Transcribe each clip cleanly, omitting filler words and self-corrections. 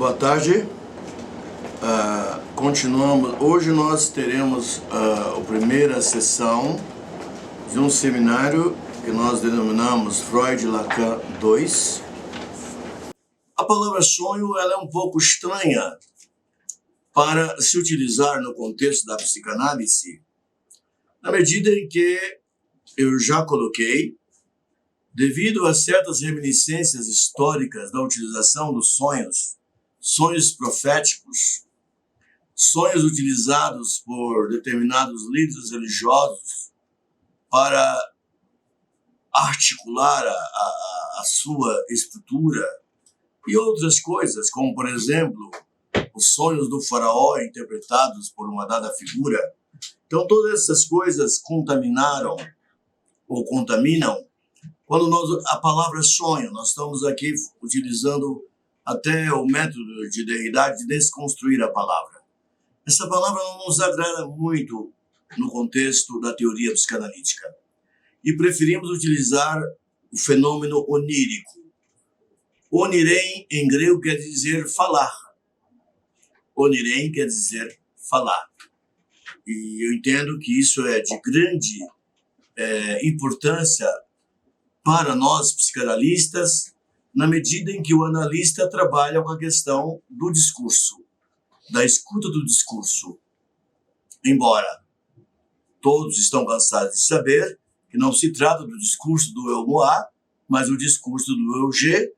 Boa tarde. Continuamos. Hoje nós teremos a primeira sessão de um seminário que nós denominamos Freud e Lacan 2. A palavra sonho ela é um pouco estranha para se utilizar no contexto da psicanálise, na medida em que eu já coloquei, devido a certas reminiscências históricas da utilização dos sonhos, sonhos proféticos, sonhos utilizados por determinados líderes religiosos para articular a sua estrutura e outras coisas, como, por exemplo, os sonhos do faraó interpretados por uma dada figura. Então, todas essas coisas contaminaram ou contaminam. Quando a palavra sonho, nós estamos aqui utilizando até o método de Derrida de desconstruir a palavra. Essa palavra não nos agrada muito no contexto da teoria psicanalítica. E preferimos utilizar o fenômeno onírico. Onirein, em grego, quer dizer falar. Onirein quer dizer falar. E eu entendo que isso é de grande importância para nós psicanalistas, na medida em que o analista trabalha com a questão do discurso, da escuta do discurso. Embora todos estão cansados de saber que não se trata do discurso do eu moi, mas o discurso do eu je,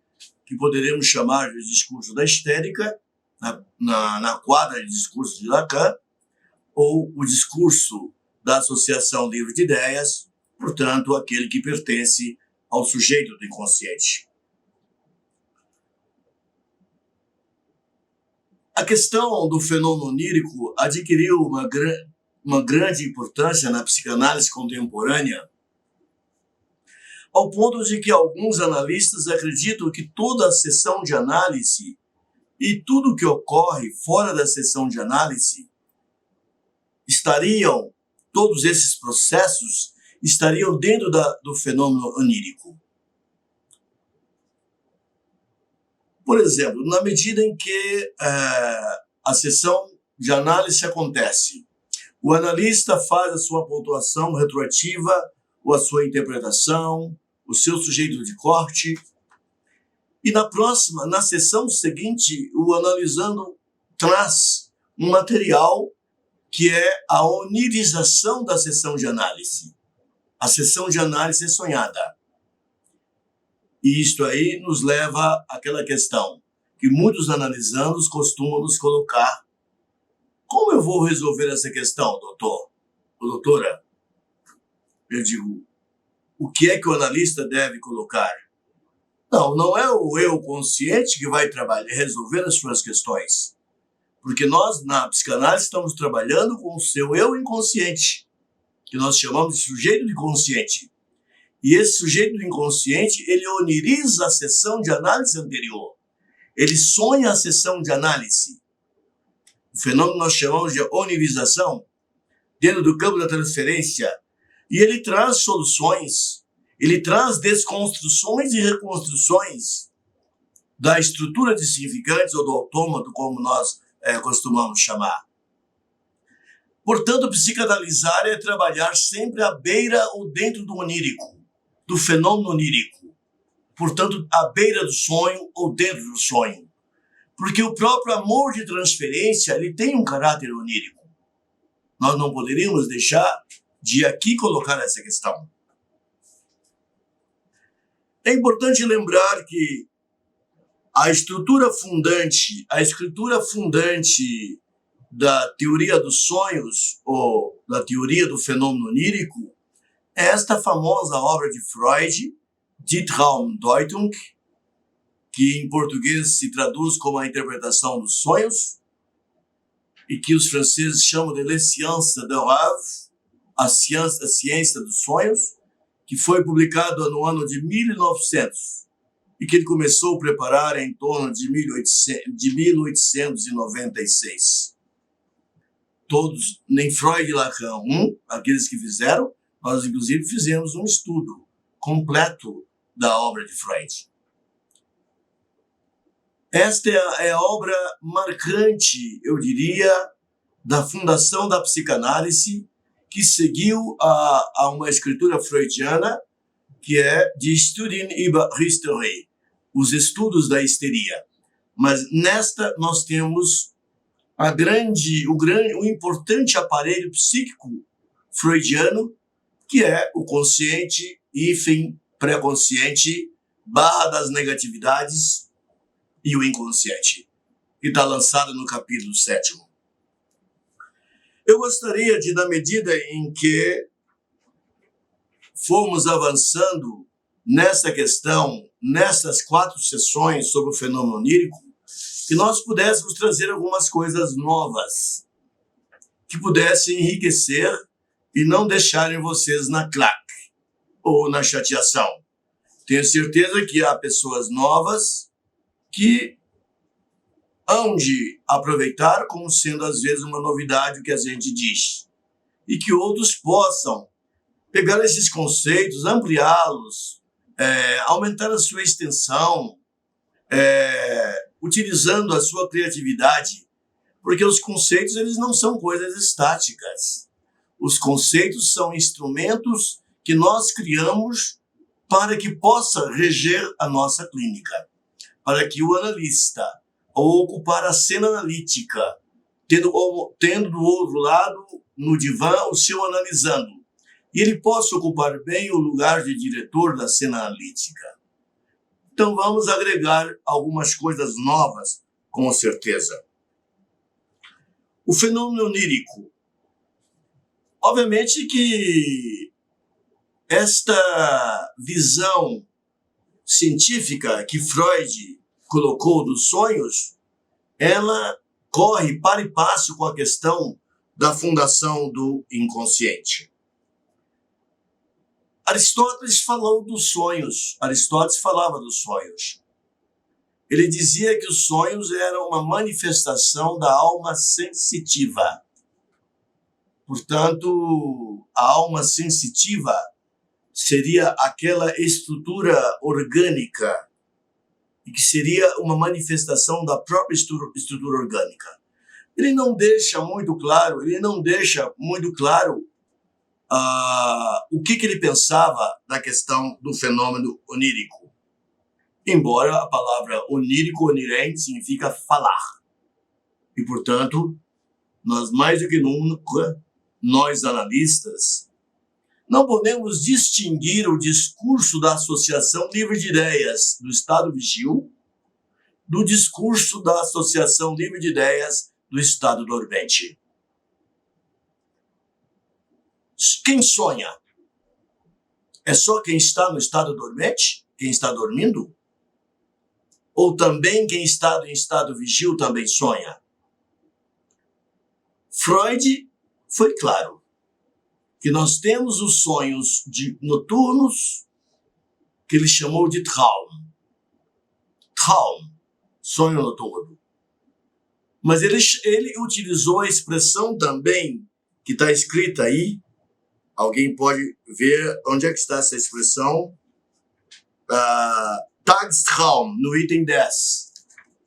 que poderemos chamar de discurso da histérica, na quadra de discurso de Lacan, ou o discurso da associação livre de ideias, portanto, aquele que pertence ao sujeito do inconsciente. A questão do fenômeno onírico adquiriu uma grande importância na psicanálise contemporânea, ao ponto de que alguns analistas acreditam que toda a sessão de análise e tudo que ocorre fora da sessão de análise todos esses processos estariam dentro do fenômeno onírico. Por exemplo, na medida em que a sessão de análise acontece, o analista faz a sua pontuação retroativa, ou a sua interpretação, o seu sujeito de corte, e na sessão seguinte, o analisando traz um material que é a onirização da sessão de análise. A sessão de análise é sonhada. E isto aí nos leva àquela questão que muitos analisandos costumam nos colocar. Como eu vou resolver essa questão, doutor? Ou doutora? Eu digo, o que é que o analista deve colocar? Não é o eu consciente que vai resolver as suas questões. Porque nós, na psicanálise, estamos trabalhando com o seu eu inconsciente, que nós chamamos de sujeito do inconsciente. E esse sujeito do inconsciente, ele oniriza a sessão de análise anterior. Ele sonha a sessão de análise. O fenômeno nós chamamos de onirização, dentro do campo da transferência. E ele traz soluções, ele traz desconstruções e reconstruções da estrutura de significantes ou do autômato, como nós costumamos chamar. Portanto, psicanalizar é trabalhar sempre à beira ou dentro do onírico, do fenômeno onírico. Portanto, à beira do sonho ou dentro do sonho. Porque o próprio amor de transferência, ele tem um caráter onírico. Nós não poderíamos deixar de aqui colocar essa questão. É importante lembrar que a escritura fundante da teoria dos sonhos ou da teoria do fenômeno onírico é esta famosa obra de Freud, Die Traumdeutung, que em português se traduz como a interpretação dos sonhos e que os franceses chamam de La Science du Rêve, a ciência dos sonhos, que foi publicado no ano de 1900 e que ele começou a preparar em torno de 1896. Todos, nem Freud e Lacan, aqueles que fizeram, nós inclusive fizemos um estudo completo da obra de Freud. Esta é a obra marcante, eu diria, da fundação da psicanálise, que seguiu a uma escritura freudiana, que é Die Studien über Hysterie, os estudos da histeria. Mas nesta nós temos o importante aparelho psíquico freudiano, que é o consciente, hífen, pré-consciente, barra das negatividades e o inconsciente, que está lançado no capítulo 7º. Eu gostaria de, na medida em que fomos avançando nessa questão, nessas 4 sessões sobre o fenômeno onírico, que nós pudéssemos trazer algumas coisas novas, que pudessem enriquecer e não deixarem vocês na claque ou na chateação. Tenho certeza que há pessoas novas que hão de aproveitar como sendo, às vezes, uma novidade o que a gente diz. E que outros possam pegar esses conceitos, ampliá-los, aumentar a sua extensão, utilizando a sua criatividade, porque os conceitos eles não são coisas estáticas. Os conceitos são instrumentos que nós criamos para que possa reger a nossa clínica, para que o analista, ao ocupar a cena analítica, tendo do outro lado, no divã, o seu analisando, e ele possa ocupar bem o lugar de diretor da cena analítica. Então vamos agregar algumas coisas novas, com certeza. O fenômeno onírico. Obviamente que esta visão científica que Freud colocou dos sonhos, ela corre para e passo com a questão da fundação do inconsciente. Aristóteles falou dos sonhos. Aristóteles falava dos sonhos. Ele dizia que os sonhos eram uma manifestação da alma sensitiva. Portanto, a alma sensitiva seria aquela estrutura orgânica e que seria uma manifestação da própria estrutura orgânica. Ele não deixa muito claro o que ele pensava da questão do fenômeno onírico. Embora a palavra onírico, onirente, significa falar. E, portanto, nós mais do que nunca, nós analistas, não podemos distinguir o discurso da Associação Livre de Ideias do Estado Vigil do discurso da Associação Livre de Ideias do Estado Dormente. Quem sonha? É só quem está no estado dormente? Quem está dormindo? Ou também quem está em estado vigil também sonha? Freud foi claro que nós temos os sonhos noturnos, que ele chamou de Traum. Traum, sonho noturno. Mas ele utilizou a expressão também, que está escrita aí. Alguém pode ver onde é que está essa expressão? Tagstraum, no item 10.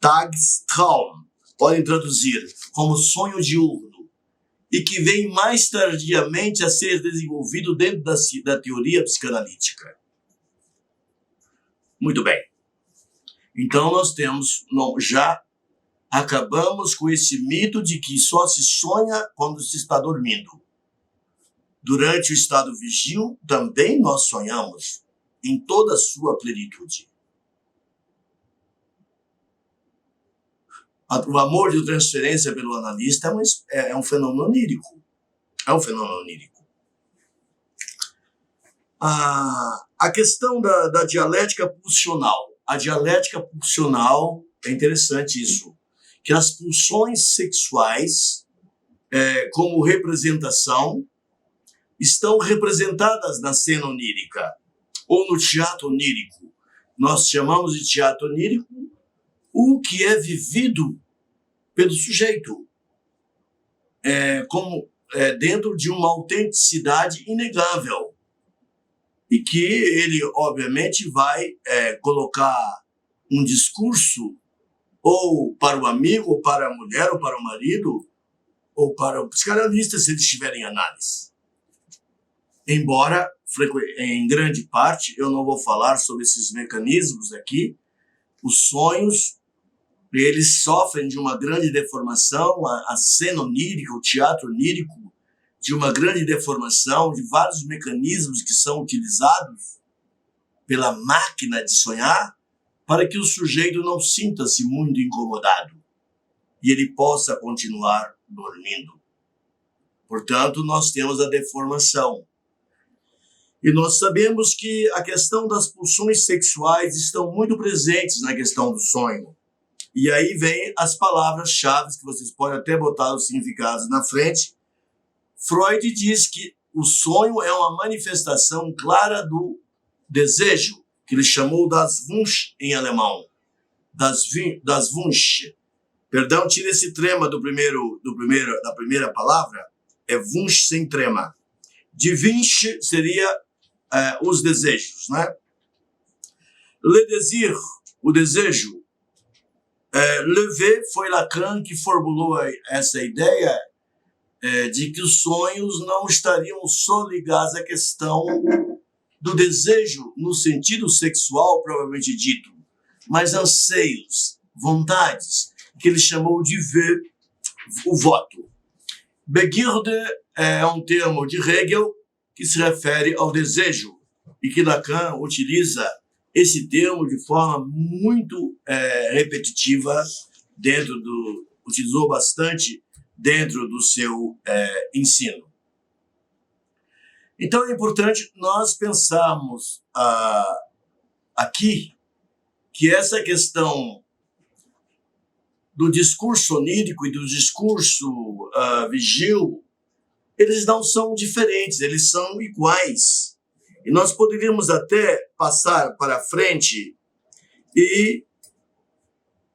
Tagstraum, podem traduzir como sonho diurno, e que vem mais tardiamente a ser desenvolvido dentro da teoria psicanalítica. Muito bem. Então nós já acabamos com esse mito de que só se sonha quando se está dormindo. Durante o estado vigil, também nós sonhamos em toda a sua plenitude. O amor de transferência pelo analista é um fenômeno onírico. É um fenômeno onírico. A questão da dialética pulsional. A dialética pulsional, é interessante isso, que as pulsões sexuais, como representação, estão representadas na cena onírica, ou no teatro onírico. Nós chamamos de teatro onírico o que é vivido pelo sujeito, dentro de uma autenticidade inegável, e que ele, obviamente, vai colocar um discurso ou para o amigo, ou para a mulher, ou para o marido, ou para o psicanalista, se eles estiverem em análise. Embora, em grande parte, eu não vou falar sobre esses mecanismos aqui, os sonhos, eles sofrem de uma grande deformação, a cena onírica, o teatro onírico, de uma grande deformação, de vários mecanismos que são utilizados pela máquina de sonhar, para que o sujeito não sinta-se muito incomodado e ele possa continuar dormindo. Portanto, nós temos a deformação. E nós sabemos que a questão das pulsões sexuais estão muito presentes na questão do sonho. E aí vem as palavras-chave, que vocês podem até botar os significados na frente. Freud diz que o sonho é uma manifestação clara do desejo, que ele chamou das Wunsch em alemão. Das Wunsch. Perdão, tira esse trema da primeira palavra. É Wunsch sem trema. De Wunsch seria os desejos, né? Le désir, o desejo. Levé foi Lacan que formulou essa ideia de que os sonhos não estariam só ligados à questão do desejo no sentido sexual, provavelmente dito, mas anseios, vontades, que ele chamou de o voto. Begierde é um termo de Hegel que se refere ao desejo e que Lacan utiliza esse termo de forma muito repetitiva utilizou bastante dentro do seu ensino. Então é importante nós pensarmos aqui que essa questão do discurso onírico e do discurso vigil, eles não são diferentes, eles são iguais. E nós poderíamos até passar para frente e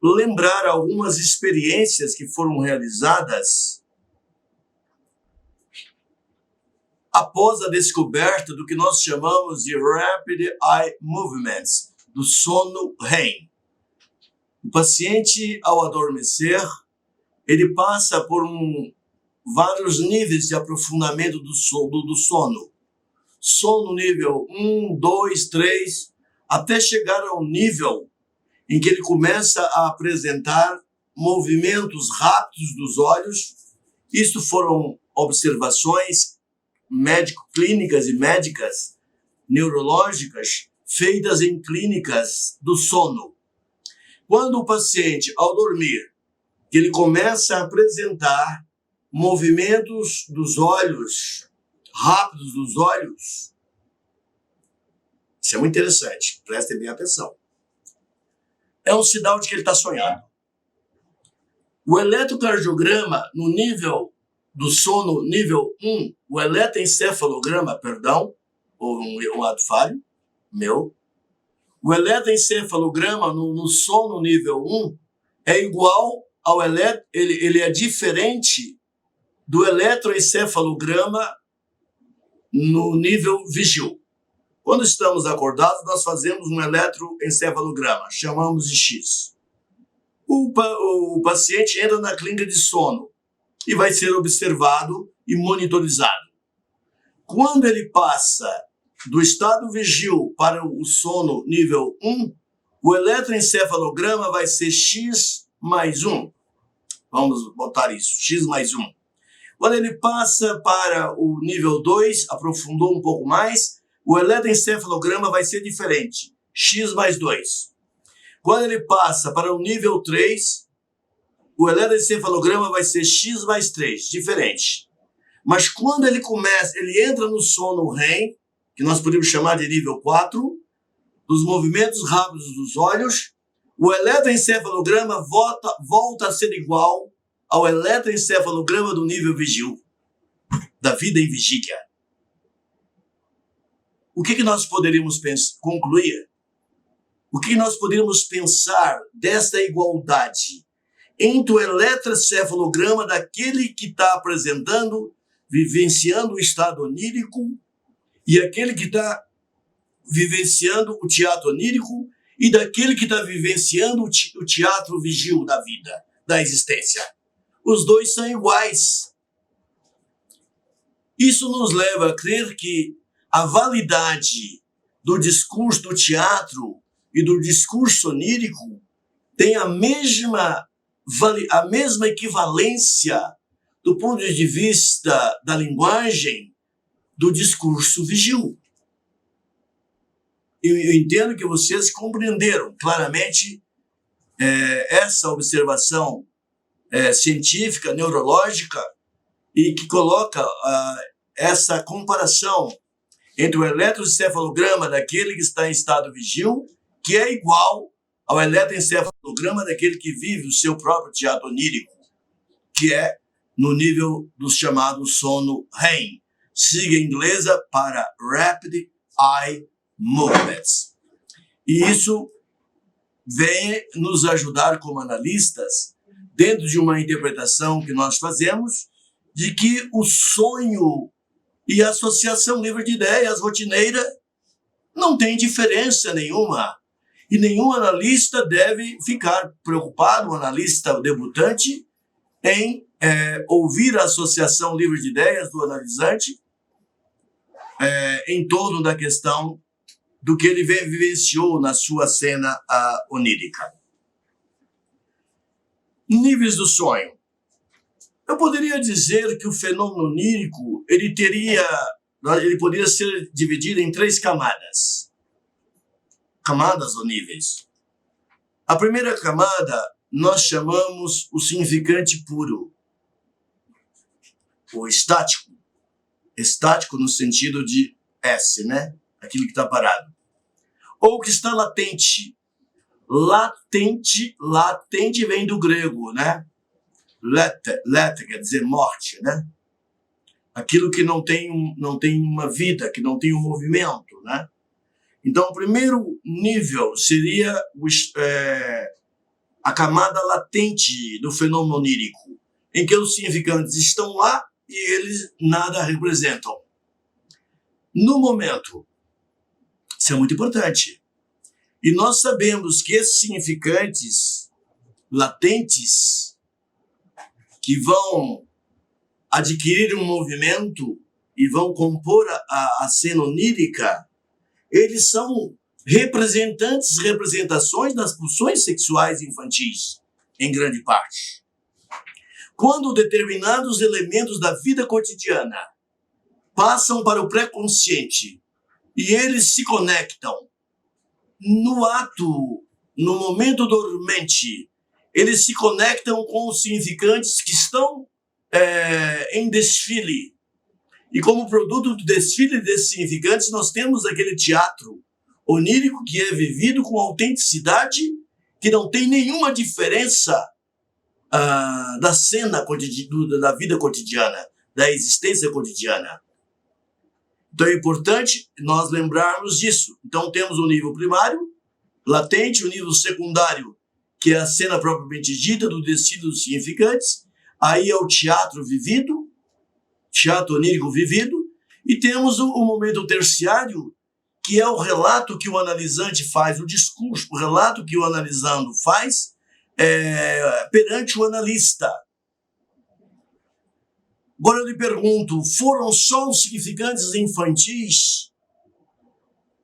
lembrar algumas experiências que foram realizadas após a descoberta do que nós chamamos de Rapid Eye Movements, do sono REM. O paciente, ao adormecer, ele passa por vários níveis de aprofundamento do sono. Sono nível 1, 2, 3, até chegar ao nível em que ele começa a apresentar movimentos rápidos dos olhos. Isto foram observações clínicas e médicas, neurológicas, feitas em clínicas do sono. Quando o paciente, ao dormir, que ele começa a apresentar movimentos dos olhos, rápidos dos olhos, isso é muito interessante, prestem bem atenção. É um sinal de que ele está sonhando. O eletrocardiograma, no nível do sono, nível 1, o eletroencefalograma, ou um ato falho, o eletroencefalograma no sono nível 1 é igual ao ele é diferente do eletroencefalograma no nível vigil. Quando estamos acordados, nós fazemos um eletroencefalograma, chamamos de X. O paciente entra na clínica de sono e vai ser observado e monitorizado. Quando ele passa do estado vigil para o sono nível 1, o eletroencefalograma vai ser X mais 1. Vamos botar isso, X mais 1. Quando ele passa para o nível 2, aprofundou um pouco mais, o eletroencefalograma vai ser diferente, X mais 2. Quando ele passa para o nível 3, o eletroencefalograma vai ser X mais 3, diferente. Mas quando ele entra no sono REM, que nós podemos chamar de nível 4, dos movimentos rápidos dos olhos, o eletroencefalograma volta a ser igual ao eletroencefalograma do nível vigil, da vida em vigília. O que nós poderíamos concluir? O que nós poderíamos pensar desta igualdade entre o eletroencefalograma daquele que está apresentando, vivenciando o estado onírico, e aquele que está vivenciando o teatro onírico, e daquele que está vivenciando o teatro vigil da vida, da existência. Os dois são iguais. Isso nos leva a crer que a validade do discurso do teatro e do discurso onírico tem a mesma equivalência do ponto de vista da linguagem do discurso vigil. Eu entendo que vocês compreenderam claramente essa observação científica, neurológica, e que coloca essa comparação entre o eletroencefalograma daquele que está em estado vigil, que é igual ao eletroencefalograma daquele que vive o seu próprio teatro onírico, que é no nível do chamado sono REM, sigla inglesa para Rapid Eye Movements. E isso vem nos ajudar como analistas, dentro de uma interpretação que nós fazemos, de que o sonho e a associação livre de ideias rotineira não tem diferença nenhuma. E nenhum analista deve ficar preocupado, um analista debutante, em ouvir a associação livre de ideias do analisante em torno da questão do que ele vivenciou na sua cena onírica. Níveis do sonho. Eu poderia dizer que o fenômeno onírico ele poderia ser dividido em 3 camadas. Camadas ou níveis. A primeira camada nós chamamos o significante puro, ou estático. Estático no sentido de S, né? Aquilo que está parado. Ou que está latente. Latente vem do grego, né? Lete quer dizer morte, né? Aquilo que não tem uma vida, que não tem um movimento, né? Então, o primeiro nível seria a camada latente do fenômeno onírico, em que os significantes estão lá e eles nada representam. No momento, isso é muito importante. E nós sabemos que esses significantes latentes que vão adquirir um movimento e vão compor a cena onírica, eles são representações das pulsões sexuais infantis, em grande parte. Quando determinados elementos da vida cotidiana passam para o pré-consciente e eles se conectam no ato, no momento dormente, eles se conectam com os significantes que estão em desfile. E como produto do desfile desses significantes, nós temos aquele teatro onírico que é vivido com autenticidade, que não tem nenhuma diferença da cena da vida cotidiana, da existência cotidiana. Então é importante nós lembrarmos disso. Então temos o nível primário, latente, o nível secundário, que é a cena propriamente dita do desfile dos significantes. Aí é o teatro vivido, teatro onírico vivido, e temos o momento terciário, que é o relato que o analisante faz, o discurso, o relato que o analisando faz perante o analista. Agora eu lhe pergunto, foram só os significantes infantis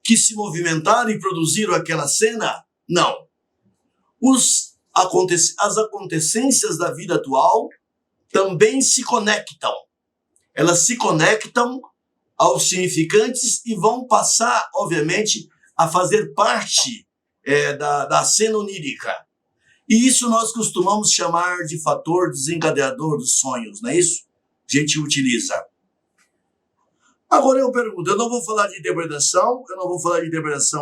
que se movimentaram e produziram aquela cena? Não. As acontecências da vida atual também se conectam. Elas se conectam aos significantes e vão passar, obviamente, a fazer parte da cena onírica. E isso nós costumamos chamar de fator desencadeador dos sonhos, não é isso? A gente utiliza. Agora eu pergunto, eu não vou falar de interpretação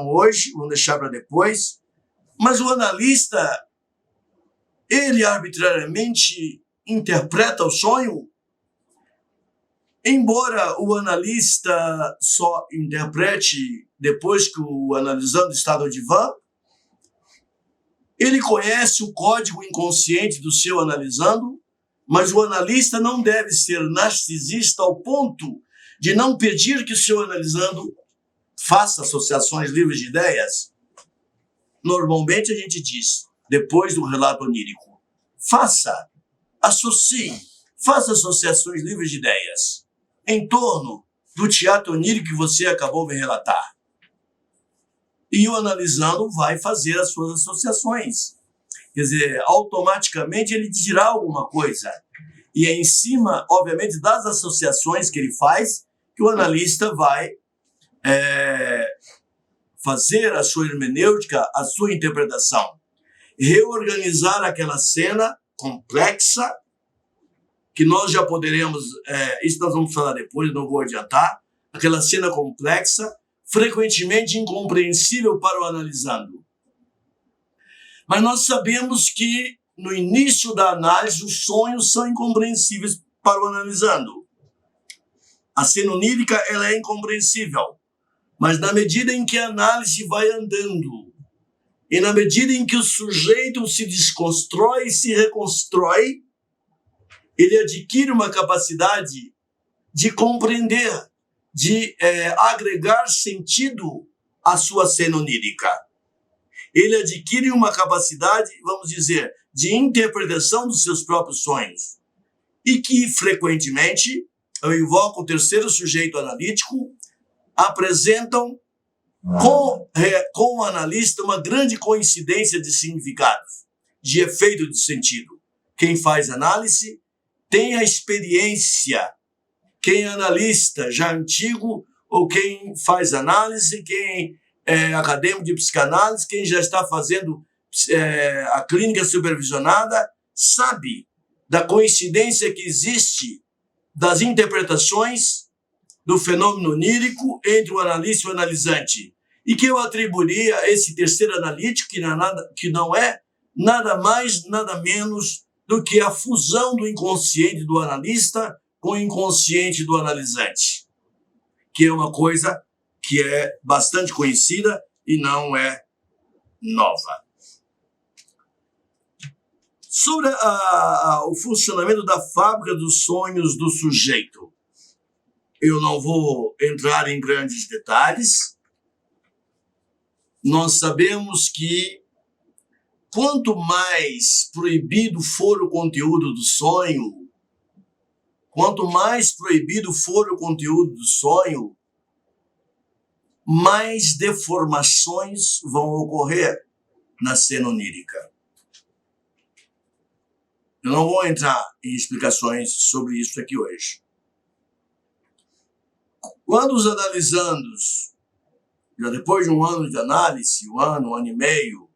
hoje, vamos deixar para depois, mas o analista, ele arbitrariamente interpreta o sonho? Embora o analista só interprete depois que o analisando está no divã, ele conhece o código inconsciente do seu analisando, mas o analista não deve ser narcisista ao ponto de não pedir que o seu analisando faça associações livres de ideias. normalmente a gente diz, depois do relato onírico, associe, faça associações livres de ideias em torno do teatro onírico que você acabou de relatar. E o analisando vai fazer as suas associações. Quer dizer, automaticamente ele dirá alguma coisa. E é em cima, obviamente, das associações que ele faz, que o analista vai fazer a sua hermenêutica, a sua interpretação. Reorganizar aquela cena complexa, que nós já poderemos, isso nós vamos falar depois, não vou adiantar, aquela cena complexa, frequentemente incompreensível para o analisando. Mas nós sabemos que no início da análise os sonhos são incompreensíveis para o analisando. A cena onírica ela é incompreensível, mas na medida em que a análise vai andando e na medida em que o sujeito se desconstrói e se reconstrói, ele adquire uma capacidade de compreender, de agregar sentido à sua cena onírica. Ele adquire uma capacidade, vamos dizer, de interpretação dos seus próprios sonhos. E que, frequentemente, eu invoco o terceiro sujeito analítico, apresentam com o analista uma grande coincidência de significados, de efeito de sentido. Quem faz análise tem a experiência. Quem é analista já antigo, ou quem faz análise, quem é acadêmico de psicanálise, quem já está fazendo a clínica supervisionada, sabe da coincidência que existe das interpretações do fenômeno onírico entre o analista e o analisante. E que eu atribuiria a esse terceiro analítico, que não é nada mais, nada menos do que a fusão do inconsciente do analista com o inconsciente do analisante, que é uma coisa que é bastante conhecida e não é nova. Sobre o funcionamento da fábrica dos sonhos do sujeito, eu não vou entrar em grandes detalhes. Nós sabemos que quanto mais proibido for o conteúdo do sonho, quanto mais proibido for o conteúdo do sonho, mais deformações vão ocorrer na cena onírica. Eu não vou entrar em explicações sobre isso aqui hoje. Quando os analisandos, já depois de um ano de análise, um ano e meio,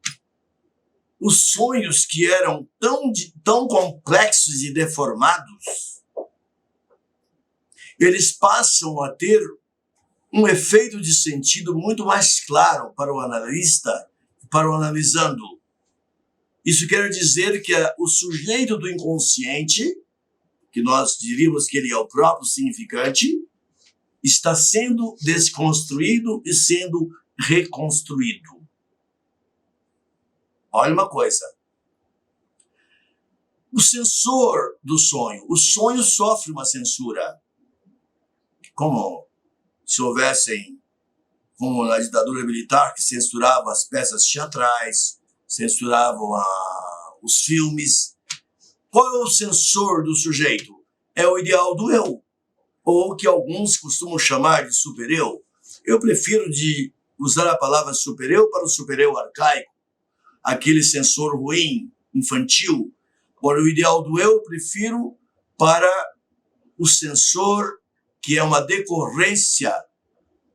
os sonhos que eram tão complexos e deformados, eles passam a ter um efeito de sentido muito mais claro para o analista e para o analisando. Isso quer dizer que o sujeito do inconsciente, que nós diríamos que ele é o próprio significante, está sendo desconstruído e sendo reconstruído. Olha uma coisa. O sensor do sonho. O sonho sofre uma censura. Como se houvessem, como na ditadura militar, que censurava as peças teatrais, censuravam os filmes. Qual é o sensor do sujeito? É o ideal do eu, ou que alguns costumam chamar de super-eu. Eu prefiro de usar a palavra super-eu para o super-eu arcaico, aquele sensor ruim, infantil. Agora, o ideal do eu eu prefiro para o sensor que é uma decorrência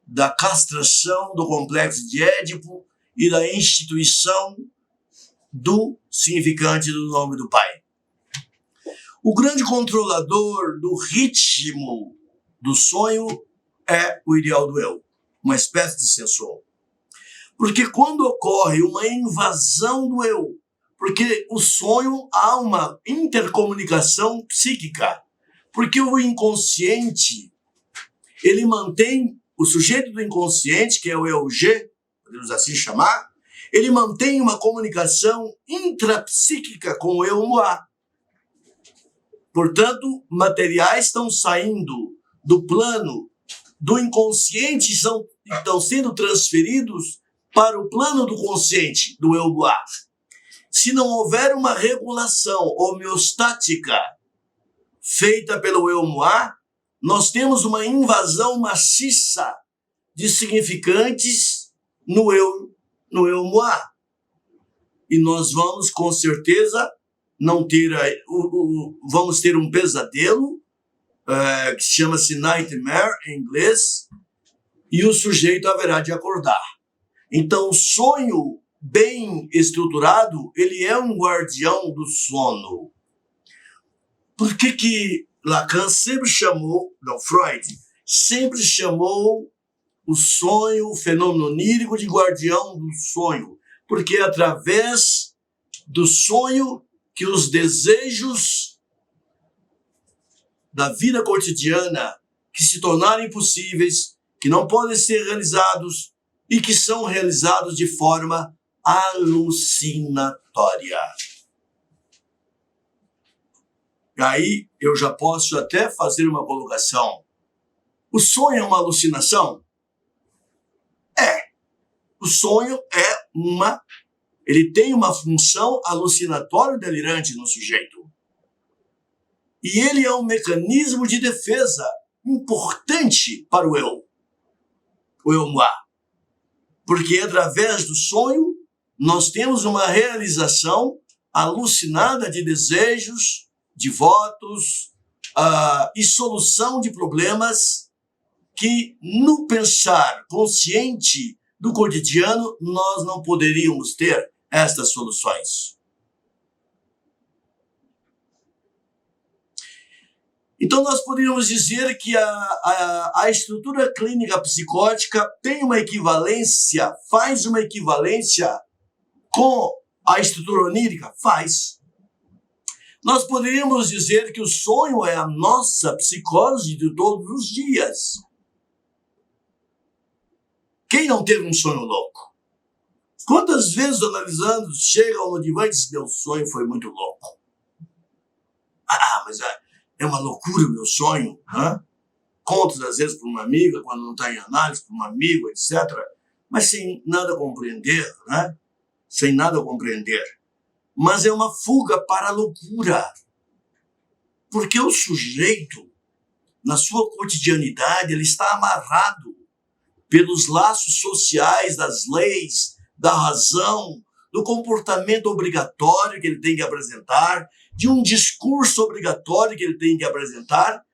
da castração do complexo de Édipo e da instituição do significante do nome do pai. O grande controlador do ritmo do sonho é o ideal do eu, uma espécie de sensor. Porque quando ocorre uma invasão do eu, porque o sonho há uma intercomunicação psíquica, porque o inconsciente, ele mantém, o sujeito do inconsciente, que é o eu-G, podemos assim chamar, ele mantém uma comunicação intrapsíquica com o eu-Moi. Portanto, materiais estão saindo do plano do inconsciente, estão sendo transferidos para o plano do consciente, do eu no ar. Se não houver uma regulação homeostática feita pelo eu no ar, nós temos uma invasão maciça de significantes no eu no ar. E nós vamos, com certeza, não ter vamos ter um pesadelo, que chama-se nightmare em inglês, e o sujeito haverá de acordar. Então, o sonho bem estruturado, ele é um guardião do sono. Por que Lacan sempre chamou, não, Freud, sempre chamou o sonho, o fenômeno onírico, de guardião do sonho? Porque é através do sonho que os desejos da vida cotidiana, que se tornaram impossíveis, que não podem ser realizados e que são realizados de forma alucinatória. E aí eu já posso até fazer uma colocação. O sonho é uma alucinação? É. O sonho ele tem uma função alucinatória delirante no sujeito. E ele é um mecanismo de defesa importante para o eu moi. Porque através do sonho nós temos uma realização alucinada de desejos, de votos e solução de problemas que no pensar consciente do cotidiano nós não poderíamos ter estas soluções. Então, nós poderíamos dizer que a estrutura clínica psicótica tem uma equivalência, faz uma equivalência com a estrutura onírica? Faz. Nós poderíamos dizer que o sonho é a nossa psicose de todos os dias. Quem não teve um sonho louco? Quantas vezes, analisando, chega no divã e diz: meu sonho foi muito louco. Mas é uma loucura o meu sonho. Conto, às vezes, para uma amiga, quando não está em análise, para um amigo, etc. Mas sem nada compreender, sem nada compreender. Mas é uma fuga para a loucura. Porque o sujeito, na sua cotidianidade, ele está amarrado pelos laços sociais, das leis, da razão, do comportamento obrigatório que ele tem que apresentar, de um discurso obrigatório que ele tem que apresentar,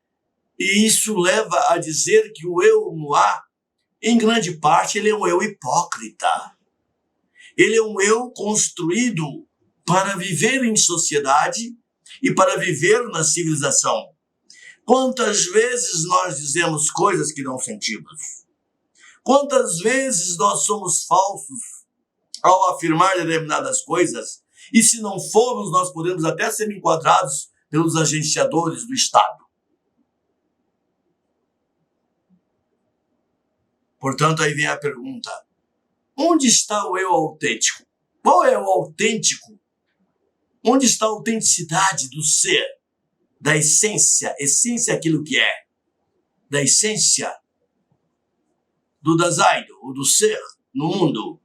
e isso leva a dizer que o eu moi, em grande parte, ele é um eu hipócrita. Ele é um eu construído para viver em sociedade e para viver na civilização. Quantas vezes nós dizemos coisas que não sentimos? Quantas vezes nós somos falsos ao afirmar determinadas coisas? E se não formos, nós podemos até ser enquadrados pelos agenciadores do Estado. Portanto, aí vem a pergunta: onde está o eu autêntico? Qual é o autêntico? Onde está a autenticidade do ser? Da essência? Essência é aquilo que é. Da essência do Dasein, ou do ser no mundo.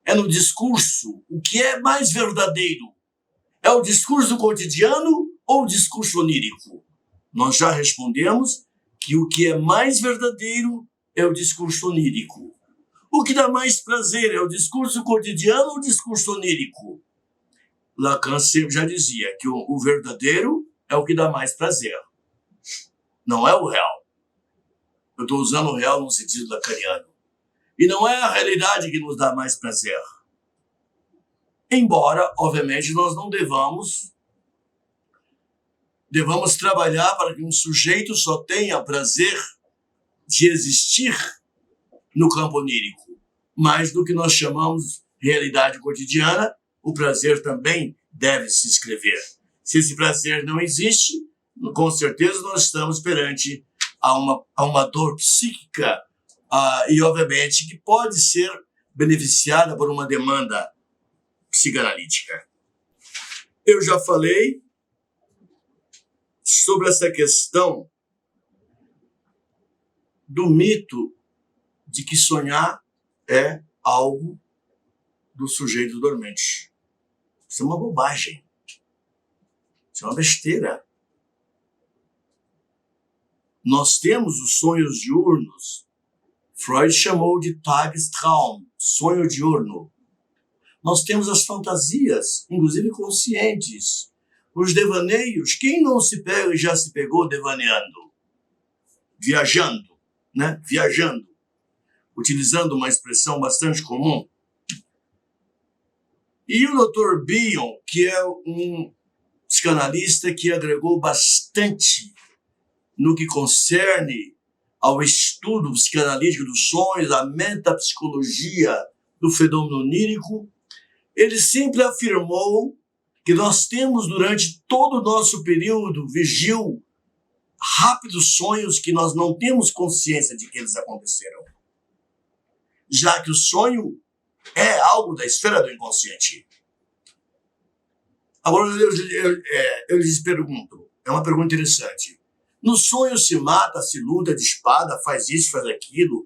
É no discurso. O que é mais verdadeiro? É o discurso cotidiano ou o discurso onírico? Nós já respondemos que o que é mais verdadeiro é o discurso onírico. O que dá mais prazer é o discurso cotidiano ou o discurso onírico? Lacan sempre já dizia que o verdadeiro é o que dá mais prazer. Não é o real. Eu estou usando o real no sentido lacaniano. E não é a realidade que nos dá mais prazer. Embora, obviamente, nós não devamos trabalhar para que um sujeito só tenha prazer de existir no campo onírico. Mas do que nós chamamos realidade cotidiana, o prazer também deve se escrever. Se esse prazer não existe, com certeza nós estamos perante a uma dor psíquica e, obviamente, que pode ser beneficiada por uma demanda psicanalítica. Eu já falei sobre essa questão do mito de que sonhar é algo do sujeito dormente. Isso é uma bobagem. Isso é uma besteira. Nós temos os sonhos diurnos. Freud chamou de Tagtraum, sonho diurno. Nós temos as fantasias, inclusive conscientes. Os devaneios. Quem não se pega e já se pegou devaneando? Viajando, né? Viajando. Utilizando uma expressão bastante comum. E o Dr. Bion, que é um psicanalista que agregou bastante no que concerne ao estudo psicanalítico dos sonhos, a metapsicologia do fenômeno onírico, ele sempre afirmou que nós temos durante todo o nosso período vigil rápidos sonhos que nós não temos consciência de que eles aconteceram. Já que o sonho é algo da esfera do inconsciente. Agora eu lhes pergunto, é uma pergunta interessante. No sonho se mata, se luta de espada, faz isso, faz aquilo,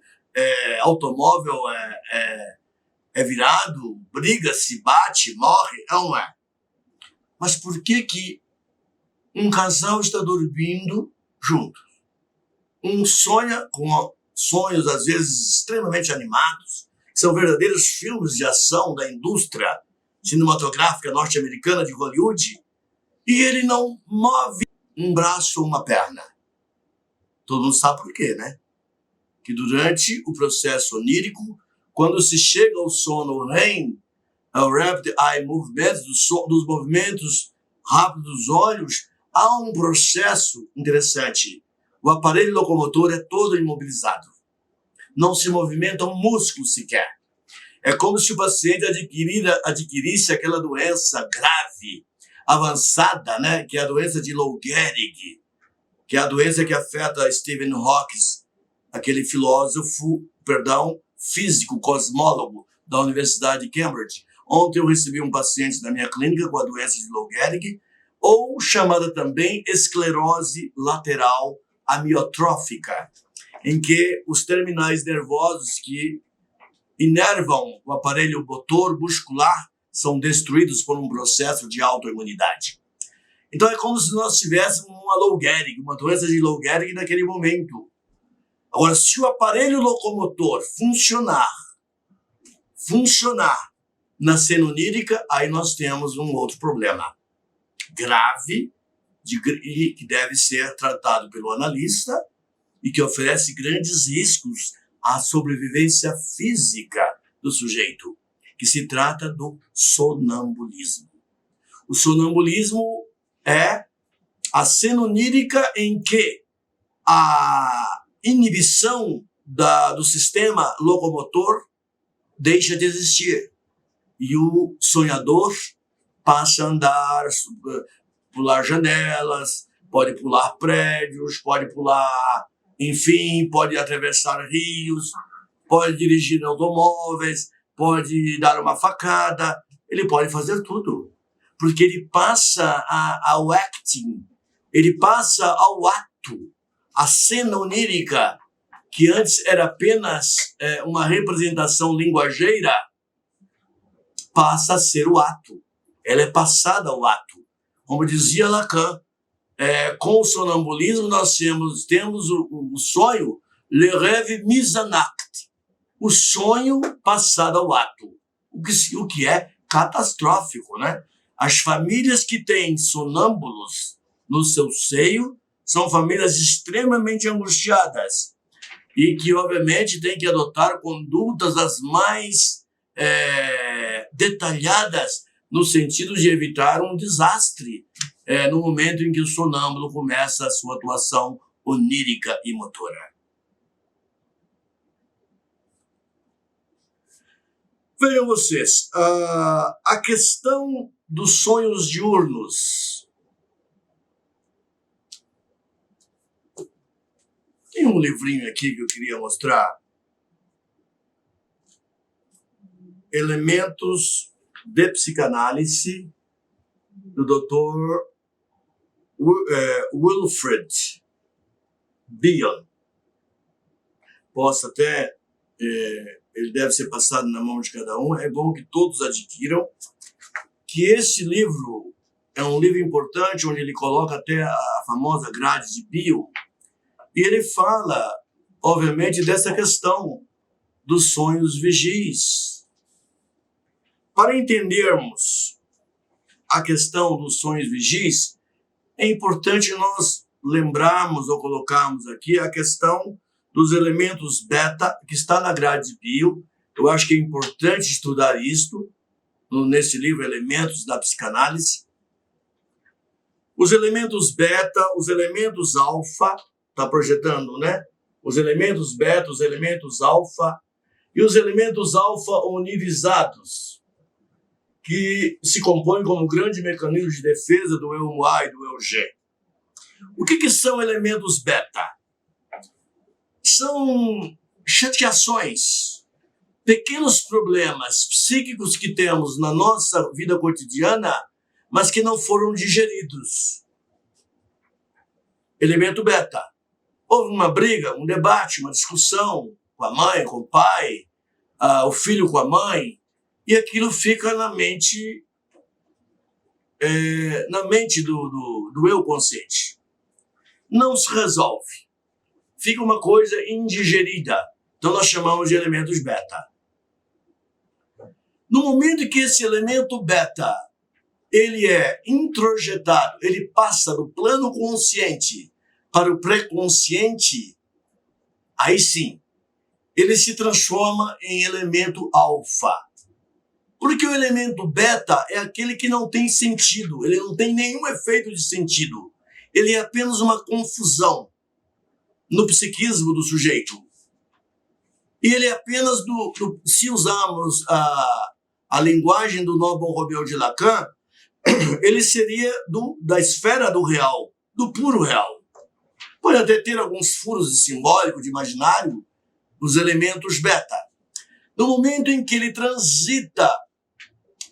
automóvel é virado, briga, se bate, morre, não é? Mas por que um casal está dormindo juntos? Um sonha com sonhos, às vezes, extremamente animados, que são verdadeiros filmes de ação da indústria cinematográfica norte-americana de Hollywood, e ele não move um braço ou uma perna. Todo mundo sabe por quê, né? Que durante o processo onírico, quando se chega ao sono REM, ao Rapid Eye Movement, dos movimentos rápidos dos olhos, há um processo interessante. O aparelho locomotor é todo imobilizado. Não se movimenta um músculo sequer. É como se o paciente adquirisse aquela doença grave, avançada, né? Que é a doença de Lou Gehrig, que é a doença que afeta Stephen Hawking, aquele físico, cosmólogo da Universidade de Cambridge. Ontem eu recebi um paciente na minha clínica com a doença de Lou Gehrig, ou chamada também esclerose lateral amiotrófica, em que os terminais nervosos que inervam o aparelho motor muscular são destruídos por um processo de autoimunidade. Então é como se nós tivéssemos uma Lou Gehrig, uma doença de Lou Gehrig naquele momento. Agora, se o aparelho locomotor funcionar na cena onírica, aí nós temos um outro problema grave e que deve ser tratado pelo analista e que oferece grandes riscos à sobrevivência física do sujeito, que se trata do sonambulismo. O sonambulismo é a cena onírica em que a inibição do sistema locomotor deixa de existir e o sonhador passa a andar, pular janelas, pode pular prédios, pode pular, enfim, pode atravessar rios, pode dirigir automóveis, pode dar uma facada, ele pode fazer tudo, porque ele passa ao acting, ele passa ao ato, a cena onírica, que antes era apenas uma representação linguageira, passa a ser o ato. Ela é passada ao ato. Como dizia Lacan, com o sonambulismo nós temos o sonho, le rêve mis en acte, o sonho passado ao ato, o que é catastrófico, né? As famílias que têm sonâmbulos no seu seio são famílias extremamente angustiadas e que, obviamente, têm que adotar condutas as mais detalhadas no sentido de evitar um desastre no momento em que o sonâmbulo começa a sua atuação onírica e motora. Vejam vocês, a questão dos sonhos diurnos. Tem um livrinho aqui que eu queria mostrar. Elementos de psicanálise, do Dr. Wilfred Bion. Posso até ele deve ser passado na mão de cada um, é bom que todos adquiram, que esse livro é um livro importante, onde ele coloca até a famosa grade de Bill, e ele fala, obviamente, dessa questão dos sonhos vigis. Para entendermos a questão dos sonhos vigis, é importante nós lembrarmos ou colocarmos aqui a questão dos elementos beta, que está na grade de Bill. Eu acho que é importante estudar isto nesse livro, Elementos da Psicanálise. Os elementos beta, os elementos alfa, está projetando, né? Os elementos beta, os elementos alfa e os elementos alfa onirizados, que se compõem como grande mecanismo de defesa do eu A e do eu G. O que são elementos beta? São chateações, pequenos problemas psíquicos que temos na nossa vida cotidiana, mas que não foram digeridos. Elemento beta. Houve uma briga, um debate, uma discussão com a mãe, com o pai, o filho com a mãe, e aquilo fica na mente do eu consciente. Não se resolve. Fica uma coisa indigerida. Então nós chamamos de elementos beta. No momento que esse elemento beta ele é introjetado, ele passa do plano consciente para o pré-consciente, aí sim, ele se transforma em elemento alfa. Porque o elemento beta é aquele que não tem sentido, ele não tem nenhum efeito de sentido. Ele é apenas uma confusão no psiquismo do sujeito. E ele é apenas se usarmos a linguagem do Noble Robert de Lacan, ele seria da esfera do real, do puro real. Pode até ter alguns furos de simbólico, de imaginário, os elementos beta. No momento em que ele transita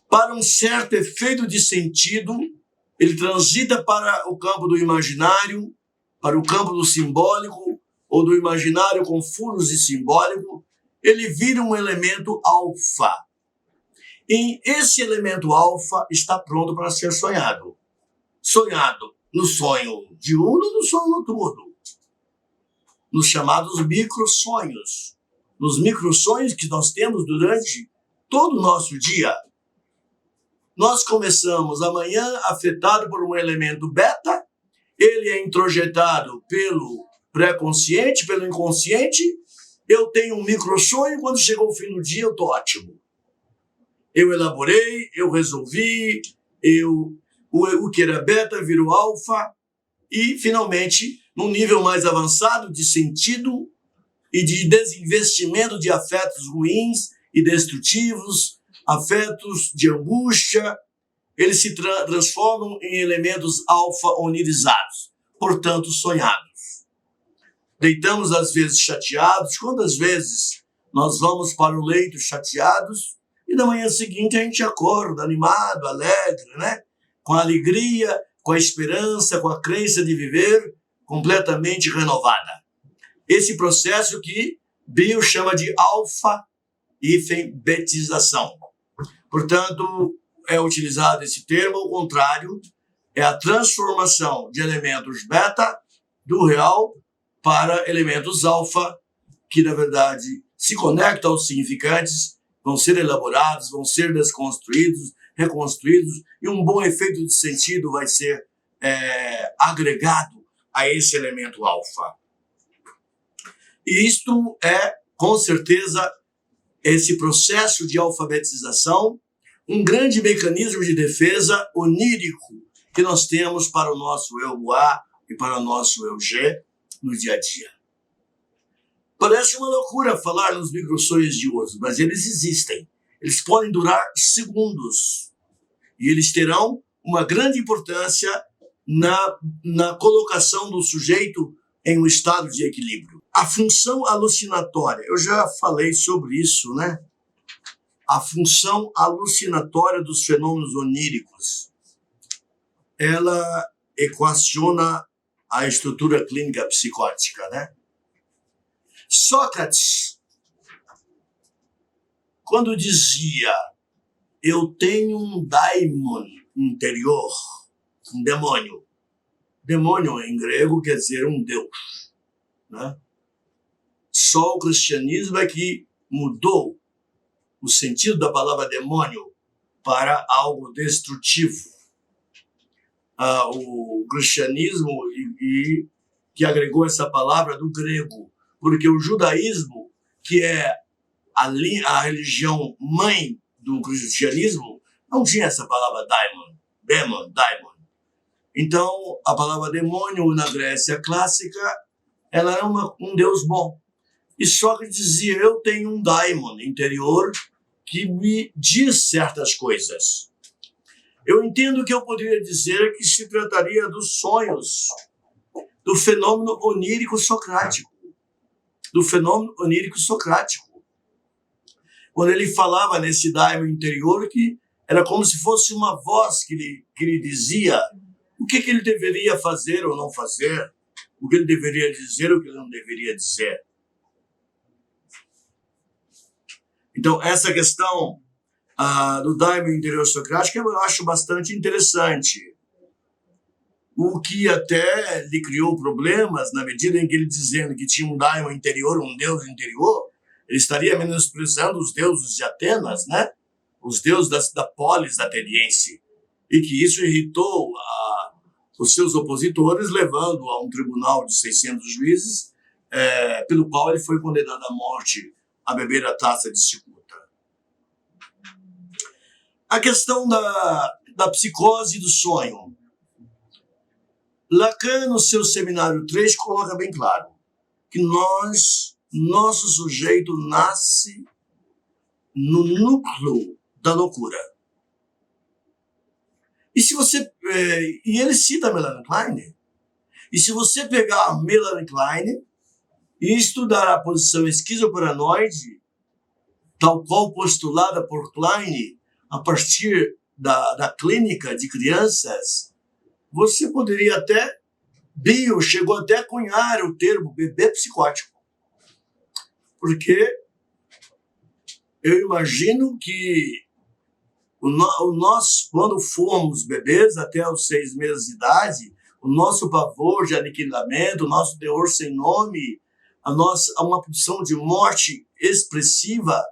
para um certo efeito de sentido, ele transita para o campo do imaginário, para o campo do simbólico, ou do imaginário com furos de simbólico, ele vira um elemento alfa. E esse elemento alfa está pronto para ser sonhado. Sonhado no sonho diurno ou no sonho noturno. Nos chamados microsonhos. Nos microsonhos que nós temos durante todo o nosso dia. Nós começamos amanhã afetado por um elemento beta, ele é introjetado pelo pré-consciente, pelo inconsciente, eu tenho um microsonho, quando chegou o fim do dia eu estou ótimo. Eu elaborei, eu resolvi, o que era beta virou alfa, e finalmente, num nível mais avançado de sentido e de desinvestimento de afetos ruins e destrutivos, afetos de angústia, eles se transformam em elementos alfa onirizados, portanto sonhados. Deitamos às vezes chateados. Quantas vezes nós vamos para o leito chateados e na manhã seguinte a gente acorda animado, alegre, né? Com a alegria, com a esperança, com a crença de viver completamente renovada. Esse processo que Bill chama de alfa-betização. Portanto, é utilizado esse termo, ao contrário, é a transformação de elementos beta do real para elementos alfa, que na verdade se conectam aos significantes, vão ser elaborados, vão ser desconstruídos, reconstruídos, e um bom efeito de sentido vai ser agregado a esse elemento alfa. E isto é, com certeza, esse processo de alfabetização, um grande mecanismo de defesa onírico que nós temos para o nosso eu A e para o nosso eu G no dia a dia. Parece uma loucura falar nos microsonhos de hoje, mas eles existem. Eles podem durar segundos. E eles terão uma grande importância na colocação do sujeito em um estado de equilíbrio. A função alucinatória, eu já falei sobre isso, né? A função alucinatória dos fenômenos oníricos, ela equaciona a estrutura clínica psicótica, né? Sócrates quando dizia, eu tenho um daimon interior, um demônio. Demônio em grego quer dizer um Deus, né? Só o cristianismo é que mudou o sentido da palavra demônio para algo destrutivo. O cristianismo e que agregou essa palavra do grego, porque o judaísmo, que é a religião mãe do cristianismo, não tinha essa palavra daimon. Então, a palavra demônio na Grécia clássica, ela era um deus bom. E Sócrates dizia, eu tenho um daimon interior que me diz certas coisas. Eu entendo que eu poderia dizer que se trataria dos sonhos, do fenômeno onírico socrático. Quando ele falava nesse daimon interior, que era como se fosse uma voz que lhe dizia o que ele deveria fazer ou não fazer, o que ele deveria dizer ou o que ele não deveria dizer. Então, essa questão do daimon interior socrático eu acho bastante interessante. O que até lhe criou problemas, na medida em que ele dizendo que tinha um daimon interior, um deus interior, ele estaria menosprezando os deuses de Atenas, né? Os deuses da polis ateniense. E que isso irritou os seus opositores, levando a um tribunal de 600 juízes, pelo qual ele foi condenado à morte a beber a taça de cicuta. A questão da psicose e do sonho. Lacan, no seu seminário 3, coloca bem claro que nosso sujeito nasce no núcleo da loucura. E ele cita Melanie Klein. E se você pegar a Melanie Klein e estudar a posição esquizoparanoide, tal qual postulada por Klein a partir da clínica de crianças, você poderia até, Bill chegou até a cunhar o termo bebê psicótico. Porque eu imagino que nós, quando fomos bebês até os 6 meses de idade, o nosso pavor de aniquilamento, o nosso terror sem nome, uma pulsão de morte expressiva,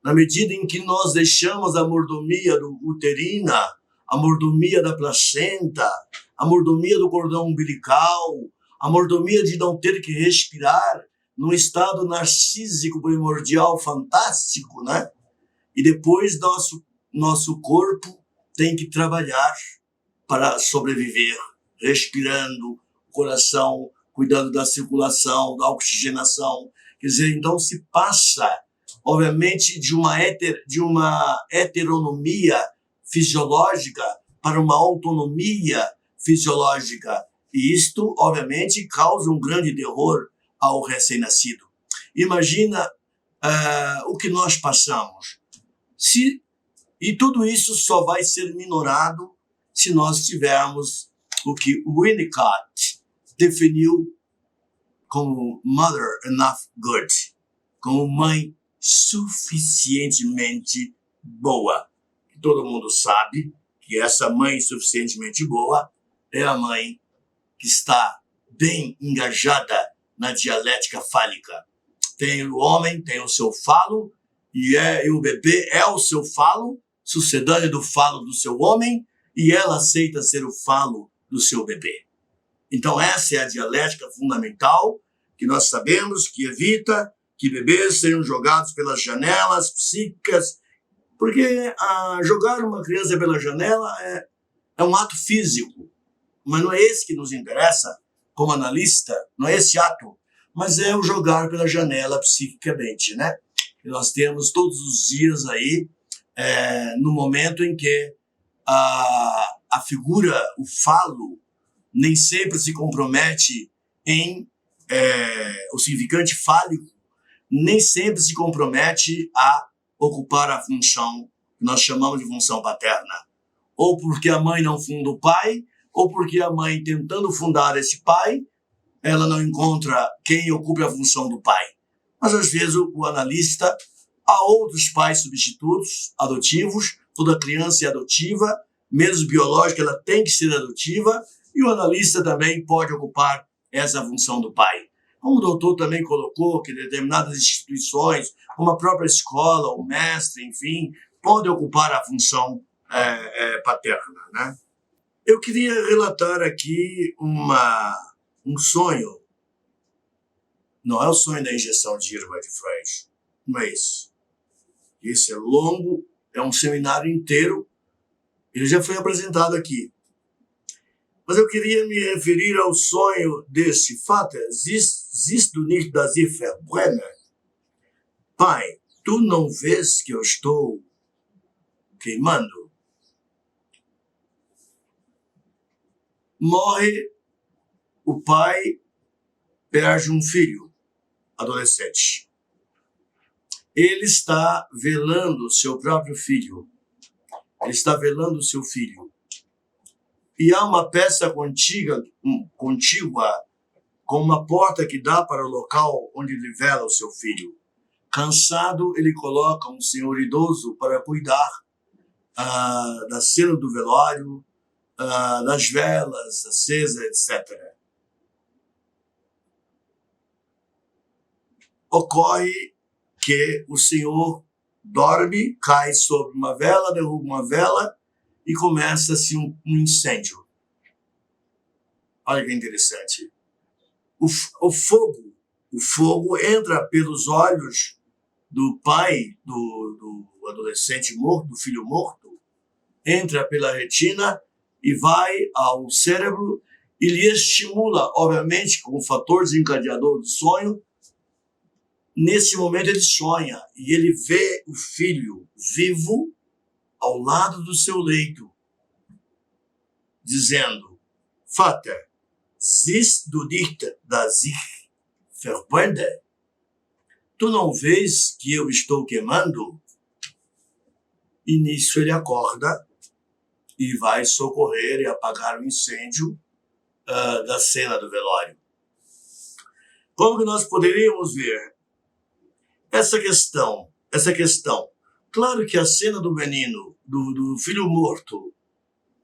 na medida em que nós deixamos a mordomia uterina, a mordomia da placenta, a mordomia do cordão umbilical, a mordomia de não ter que respirar num estado narcísico primordial fantástico, né? E depois nosso corpo tem que trabalhar para sobreviver, respirando, coração, cuidando da circulação, da oxigenação. Quer dizer, então se passa, obviamente, de uma heteronomia fisiológica para uma autonomia fisiológica. E isto, obviamente, causa um grande terror ao recém-nascido. Imagina o que nós passamos. E tudo isso só vai ser minorado se nós tivermos o que Winnicott definiu como mother enough good, como mãe suficientemente boa. Todo mundo sabe que essa mãe suficientemente boa é a mãe que está bem engajada na dialética fálica. Tem o homem, tem o seu falo, e o bebê é o seu falo, sucedâneo do falo do seu homem, e ela aceita ser o falo do seu bebê. Então essa é a dialética fundamental que nós sabemos que evita que bebês sejam jogados pelas janelas psíquicas, porque jogar uma criança pela janela é um ato físico, mas não é esse que nos interessa como analista, não é esse ato, mas é o jogar pela janela psiquicamente, né? E nós temos todos os dias aí, no momento em que a figura, o falo, nem sempre se compromete o significante fálico, nem sempre se compromete a ocupar a função que nós chamamos de função paterna. Ou porque a mãe não funda o pai, ou porque a mãe, tentando fundar esse pai, ela não encontra quem ocupe a função do pai. Mas, às vezes, o analista Há outros pais substitutos, adotivos, toda criança é adotiva, mesmo biológica, ela tem que ser adotiva, e o analista também pode ocupar essa função do pai. Como o doutor também colocou que determinadas instituições, como a própria escola, o mestre, enfim, podem ocupar a função paterna, né? Eu queria relatar aqui um sonho. Não é o sonho da injeção de erva de Freud, não é isso. Esse é longo, é um seminário inteiro, ele já foi apresentado aqui. Mas eu queria me referir ao sonho desse Vater, siehst du nicht, dass ich verbrenne? Pai, tu não vês que eu estou queimando? Morre o pai, perde um filho, adolescente. Ele está velando seu próprio filho. Ele está velando seu filho. E há uma peça contígua com uma porta que dá para o local onde ele vela o seu filho. Cansado, ele coloca um senhor idoso para cuidar da cena do velório, das velas acesas, etc. Ocorre que o senhor dorme, cai sobre uma vela, derruba uma vela e começa-se um incêndio. Olha que interessante. O fogo entra pelos olhos do pai do adolescente morto, do filho morto, entra pela retina e vai ao cérebro e lhe estimula, obviamente, com o fator desencadeador do sonho. Nesse momento ele sonha e ele vê o filho vivo ao lado do seu leito, dizendo: Vater, siehst du nicht, dass ich verbrenne? Tu não vês que eu estou queimando? E nisso ele acorda e vai socorrer e apagar o incêndio da cena do velório. Como que nós poderíamos ver essa questão? Claro que a cena do menino, do filho morto,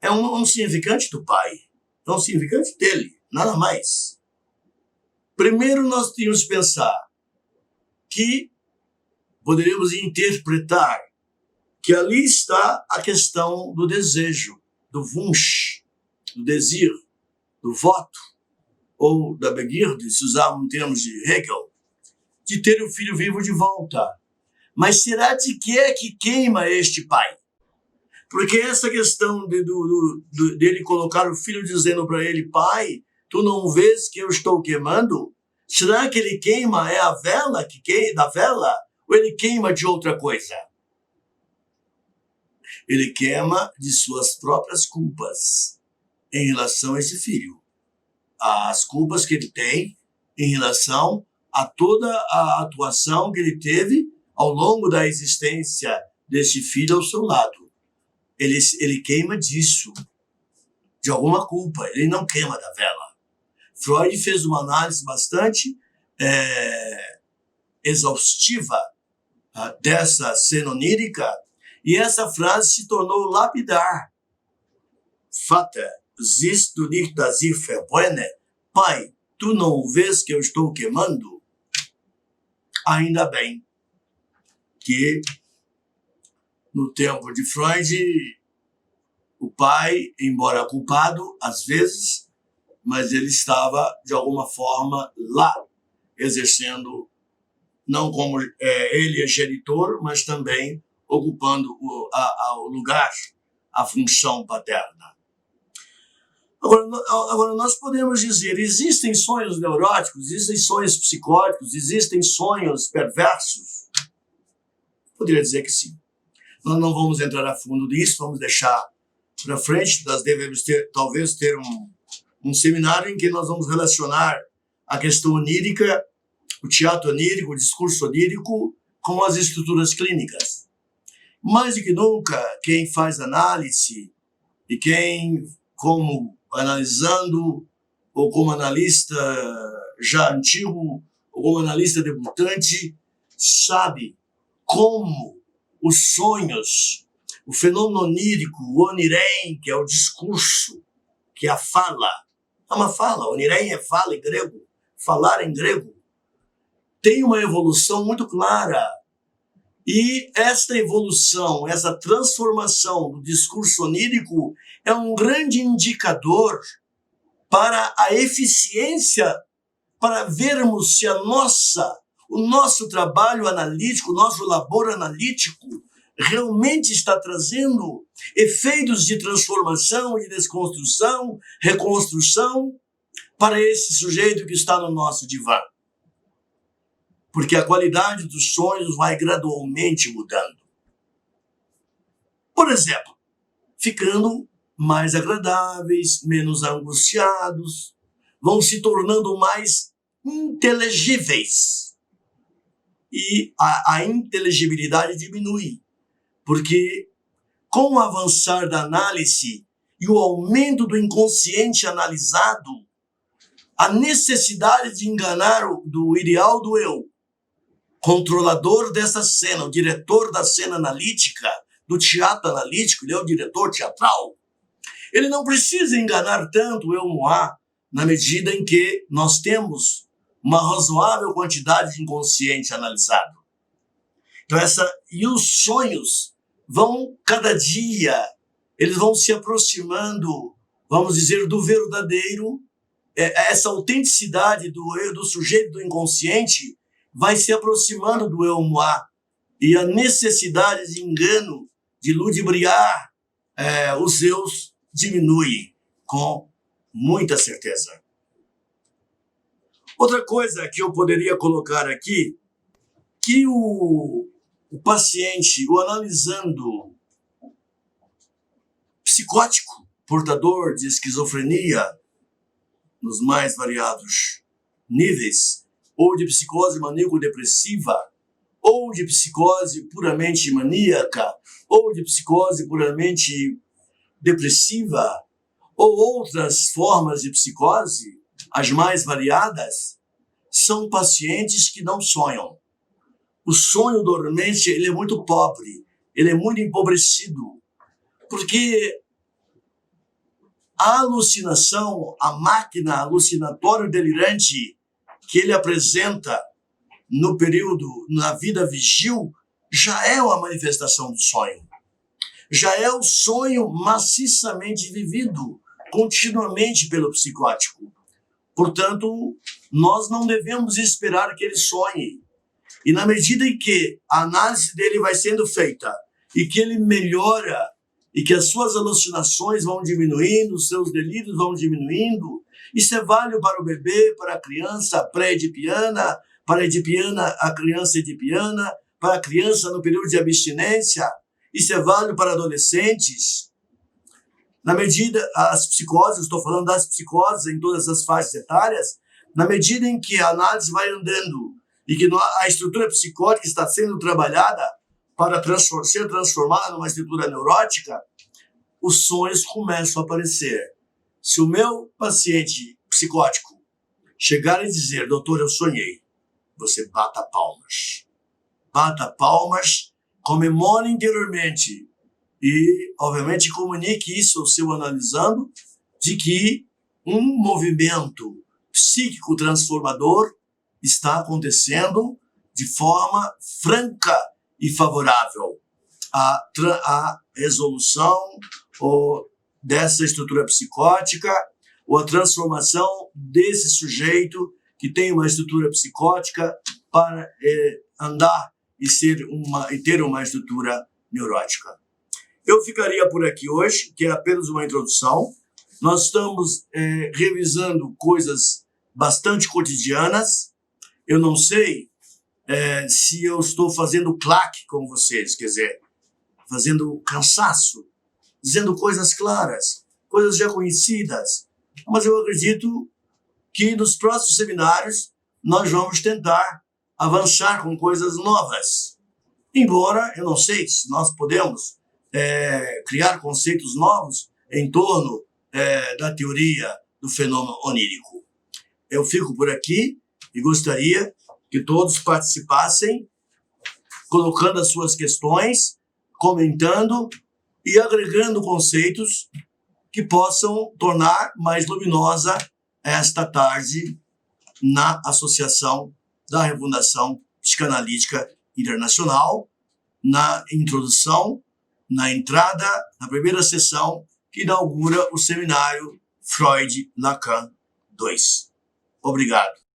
é um significante do pai, é um significante dele, nada mais. Primeiro nós tínhamos que pensar que poderíamos interpretar que ali está a questão do desejo, do Wunsch, do desir, do voto, ou da Begierde, se usarmos termos de Hegel, de ter o filho vivo de volta. Mas será de que é que queima este pai? Porque essa questão dele colocar o filho dizendo para ele: pai, tu não vês que eu estou queimando? Será que ele queima a vela da vela? Ou ele queima de outra coisa? Ele queima de suas próprias culpas em relação a esse filho. As culpas que ele tem em relação a toda a atuação que ele teve ao longo da existência desse filho ao seu lado. Ele queima disso, de alguma culpa. Ele não queima da vela. Freud fez uma análise bastante exaustiva dessa cena onírica, e essa frase se tornou lapidar. Vater, siehst du nicht, dass ich verbrenne? Pai, tu não vês que eu estou queimando? Ainda bem que no tempo de Freud, o pai, embora culpado às vezes, mas ele estava de alguma forma lá, exercendo, não como ele é genitor, mas também ocupando o lugar, a função paterna. Agora, nós podemos dizer, existem sonhos neuróticos, existem sonhos psicóticos, existem sonhos perversos? Poderia dizer que sim. Nós não vamos entrar a fundo nisso, vamos deixar para frente. Nós devemos talvez ter um seminário em que nós vamos relacionar a questão onírica, o teatro onírico, o discurso onírico, com as estruturas clínicas. Mais do que nunca, quem faz análise e quem, como analisando, ou como analista já antigo, ou como analista debutante, sabe como os sonhos, o fenômeno onírico, o onirem, que é o discurso, que é a fala, é uma fala, onirem é fala em grego, falar em grego, tem uma evolução muito clara. E esta evolução, essa transformação do discurso onírico é um grande indicador para a eficiência, para vermos se o nosso trabalho analítico, o nosso labor analítico realmente está trazendo efeitos de transformação, de desconstrução, reconstrução para esse sujeito que está no nosso divã. Porque a qualidade dos sonhos vai gradualmente mudando. Por exemplo, ficando mais agradáveis, menos angustiados, vão se tornando mais inteligíveis. E a inteligibilidade diminui, porque com o avançar da análise e o aumento do inconsciente analisado, a necessidade de enganar do ideal do eu, controlador dessa cena, o diretor da cena analítica, do teatro analítico, ele é o diretor teatral. Ele não precisa enganar tanto o eu Moá, na medida em que nós temos uma razoável quantidade de inconsciente analisado. Então e os sonhos vão, cada dia, eles vão se aproximando, vamos dizer, do verdadeiro, essa autenticidade do sujeito do inconsciente vai se aproximando do eu Moá, e a necessidade de engano, de ludibriar os eus, diminui com muita certeza. Outra coisa que eu poderia colocar aqui, que o paciente, o analisando psicótico, portador de esquizofrenia, nos mais variados níveis, ou de psicose maníaco-depressiva, ou de psicose puramente maníaca, ou de psicose puramente depressiva, ou outras formas de psicose, as mais variadas, são pacientes que não sonham. O sonho dormente, ele é muito pobre, ele é muito empobrecido, porque a alucinação, a máquina alucinatória delirante que ele apresenta no período, na vida vigil, já é uma manifestação do sonho. Já é o sonho maciçamente vivido, continuamente pelo psicótico. Portanto, nós não devemos esperar que ele sonhe. E na medida em que a análise dele vai sendo feita e que ele melhora e que as suas alucinações vão diminuindo, os seus delírios vão diminuindo, isso é válido para o bebê, para a criança pré-edipiana, para a edipiana, a criança edipiana, para a criança no período de abstinência, isso é válido para adolescentes. Na medida, as psicoses, estou falando das psicoses em todas as faixas etárias, na medida em que a análise vai andando e que a estrutura psicótica está sendo trabalhada para ser transformada numa estrutura neurótica, os sonhos começam a aparecer. Se o meu paciente psicótico chegar e dizer, doutor, eu sonhei, você bata palmas. Bata palmas, comemore interiormente e, obviamente, comunique isso ao seu analisando de que um movimento psíquico transformador está acontecendo de forma franca e favorável à resolução dessa estrutura psicótica ou a transformação desse sujeito que tem uma estrutura psicótica para andar e ter uma estrutura neurótica. Eu ficaria por aqui hoje, que é apenas uma introdução. Nós estamos revisando coisas bastante cotidianas. Eu não sei se eu estou fazendo claque com vocês, quer dizer, fazendo cansaço, dizendo coisas claras, coisas já conhecidas. Mas eu acredito que nos próximos seminários nós vamos tentar avançar com coisas novas. Embora eu não sei se nós podemos criar conceitos novos em torno da teoria do fenômeno onírico. Eu fico por aqui e gostaria que todos participassem colocando as suas questões, comentando e agregando conceitos que possam tornar mais luminosa esta tarde na Associação da Refundação Psicanalítica Internacional, na introdução, na entrada, na primeira sessão que inaugura o seminário Freud-Lacan II. Obrigado.